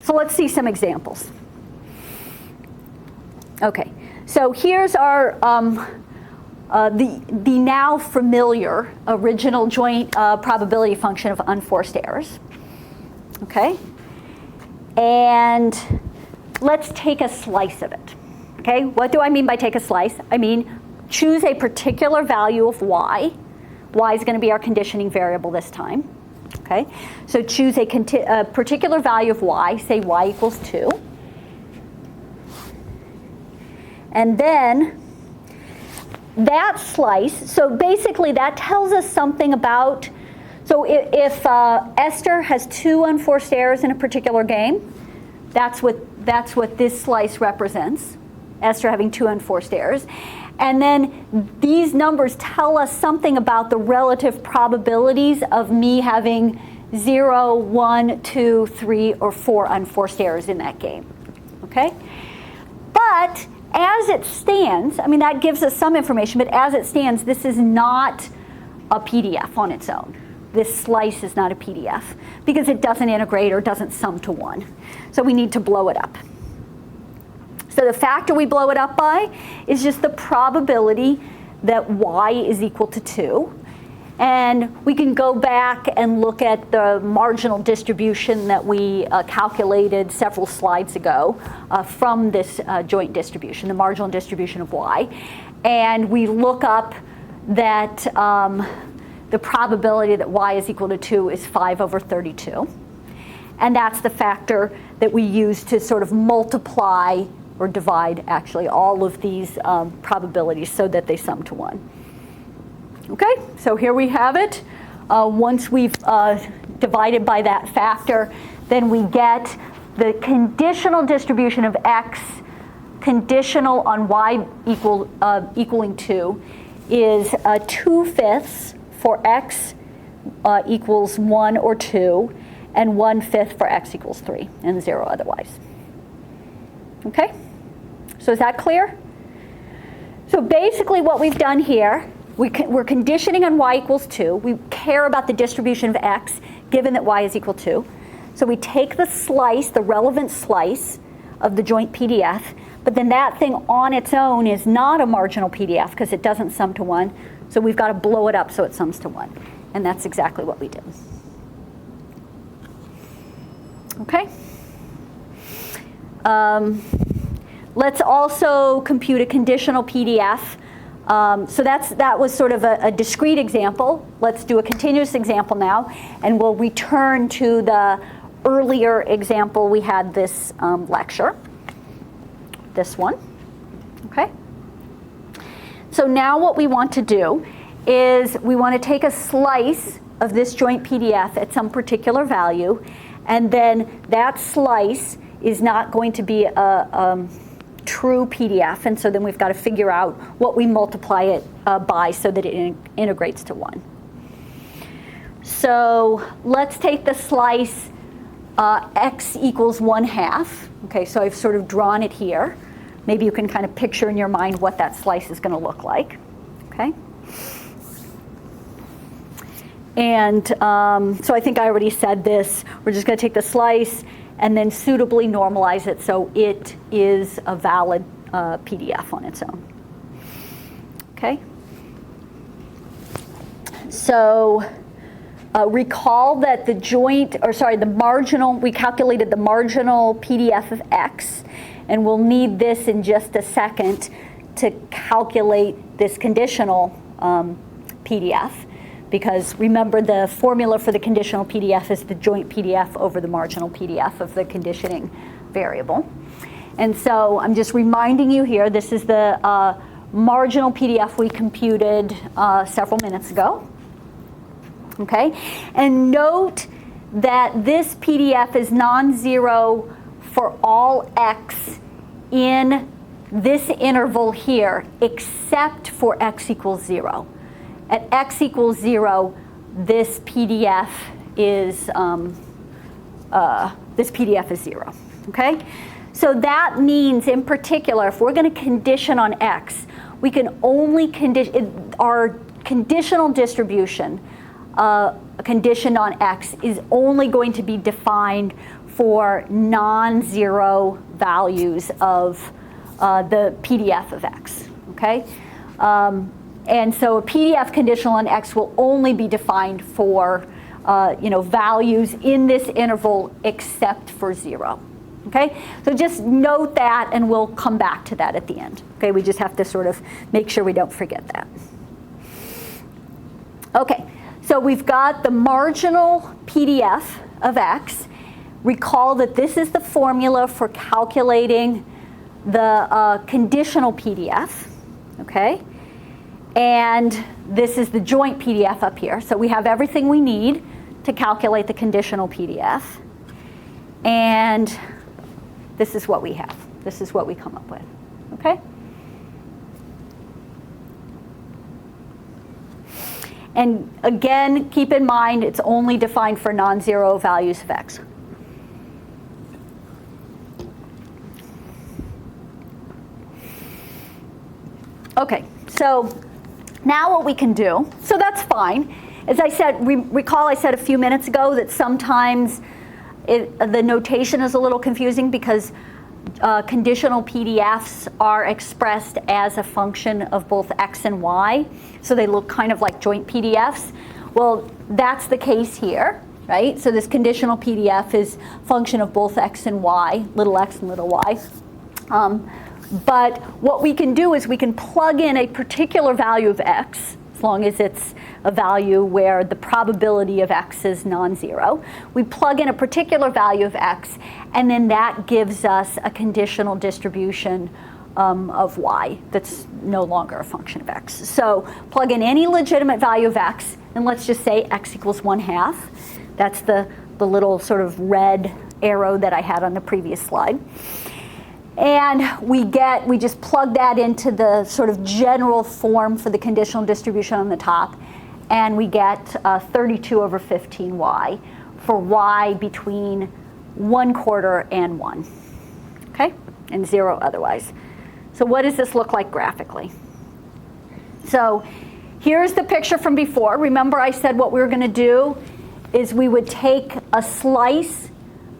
So let's see some examples. Okay, so here's our the now familiar original joint probability function of unforced errors. Okay, and let's take a slice of it. Okay, what do I mean by take a slice? I mean choose a particular value of y. Y is going to be our conditioning variable this time. Okay, so choose a particular value of y, say y equals 2. And then that slice, so basically that tells us something about, so if Esther has 2 unforced errors in a particular game, that's what this slice represents, Esther having 2 unforced errors. And then these numbers tell us something about the relative probabilities of me having 0, 1, 2, 3, or 4 unforced errors in that game. Okay? But as it stands, I mean, that gives us some information, but as it stands, this is not a PDF on its own. This slice is not a PDF because it doesn't integrate or doesn't sum to 1. So we need to blow it up. So the factor we blow it up by is just the probability that y is equal to 2. And we can go back and look at the marginal distribution that we calculated several slides ago from this joint distribution, the marginal distribution of y. And we look up that the probability that y is equal to 2 is 5 over 32. And that's the factor that we use to sort of multiply or divide, actually, all of these probabilities so that they sum to 1. Okay, so here we have it. Once we've divided by that factor, then we get the conditional distribution of x conditional on y equaling 2 is 2/5 for x equals 1 or 2, and 1/5 for x equals 3, and 0 otherwise. Okay, so is that clear? So basically what we've done here, we're conditioning on y equals 2. We care about the distribution of x given that y is equal to. So we take the slice, the relevant slice of the joint PDF, but then that thing on its own is not a marginal PDF because it doesn't sum to 1. So we've got to blow it up so it sums to 1. And that's exactly what we did. Okay. Let's also compute a conditional PDF. So that was sort of a discrete example. Let's do a continuous example now, and we'll return to the earlier example we had this lecture, this one. Okay. So now what we want to do is we want to take a slice of this joint PDF at some particular value, and then that slice is not going to be a true PDF, and so then we've got to figure out what we multiply it by so that it integrates to 1. So let's take the slice x equals 1/2. Okay, so I've sort of drawn it here. Maybe you can kind of picture in your mind what that slice is going to look like. Okay. And so I think I already said this. We're just going to take the slice and then suitably normalize it so it is a valid PDF on its own. Okay? So recall that the marginal, we calculated the marginal PDF of x, and we'll need this in just a second to calculate this conditional PDF. Because remember, the formula for the conditional PDF is the joint PDF over the marginal PDF of the conditioning variable. And so I'm just reminding you here, this is the marginal PDF we computed several minutes ago. Okay, and note that this PDF is non-zero for all x in this interval here, except for x equals 0. At x equals 0, this PDF is 0. Okay, so that means, in particular, if we're going to condition on x, we can only condition our conditional distribution. Condition on x is only going to be defined for non-zero values of the PDF of x, okay? And so a PDF conditional on x will only be defined for values in this interval except for 0. Okay, so just note that, and we'll come back to that at the end. Okay, we just have to sort of make sure we don't forget that. Okay, so we've got the marginal PDF of x. Recall that this is the formula for calculating the conditional PDF. Okay, and this is the joint PDF up here. So we have everything we need to calculate the conditional PDF. And this is what we have. This is what we come up with, okay? And again, keep in mind, it's only defined for non-zero values of x. Okay, so now what we can do, so that's fine. As I said, recall I said a few minutes ago that sometimes the notation is a little confusing because conditional PDFs are expressed as a function of both x and y, so they look kind of like joint PDFs. Well, that's the case here, right? So this conditional PDF is function of both x and y, little x and little y. But what we can do is we can plug in a particular value of x, as long as it's a value where the probability of x is non-zero. We plug in a particular value of x, and then that gives us a conditional distribution of y that's no longer a function of x. So plug in any legitimate value of x, and let's just say x equals 1/2. That's the little sort of red arrow that I had on the previous slide. And we just plug that into the sort of general form for the conditional distribution on the top, and we get 32/15y for y between 1/4 and 1, okay? And 0 otherwise. So what does this look like graphically? So here's the picture from before. Remember I said what we were going to do is we would take a slice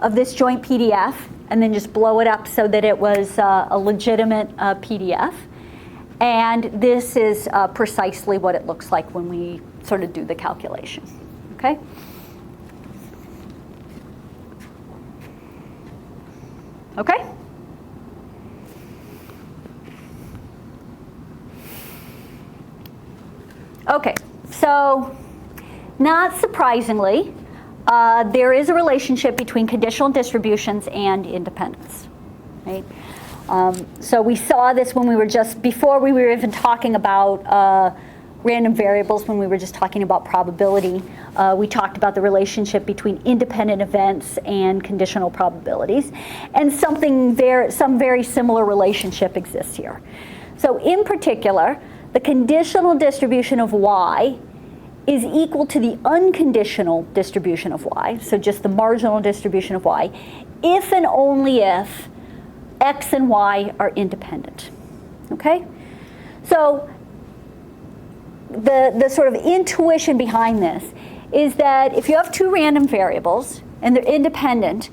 of this joint PDF and then just blow it up so that it was a legitimate PDF. And this is precisely what it looks like when we sort of do the calculation, okay? Okay? Okay, so not surprisingly, there is a relationship between conditional distributions and independence, right? So we saw this when we were before we were even talking about random variables, when we were just talking about probability. We talked about the relationship between independent events and conditional probabilities, and some very similar relationship exists here. So in particular, the conditional distribution of y is equal to the unconditional distribution of y, so just the marginal distribution of y, if and only if x and y are independent, okay? So the sort of intuition behind this is that if you have two random variables and they're independent,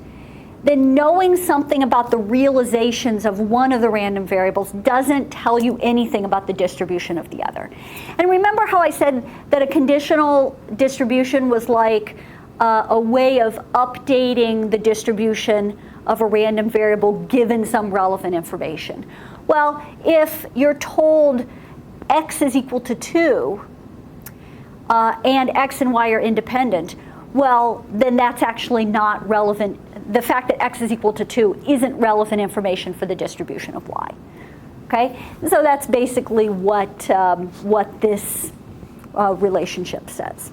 then knowing something about the realizations of one of the random variables doesn't tell you anything about the distribution of the other. And remember how I said that a conditional distribution was like a way of updating the distribution of a random variable given some relevant information. Well, if you're told x is equal to 2 and x and y are independent, well, then that's actually not relevant. The fact that x is equal to 2 isn't relevant information for the distribution of y. Okay, so that's basically what this relationship says.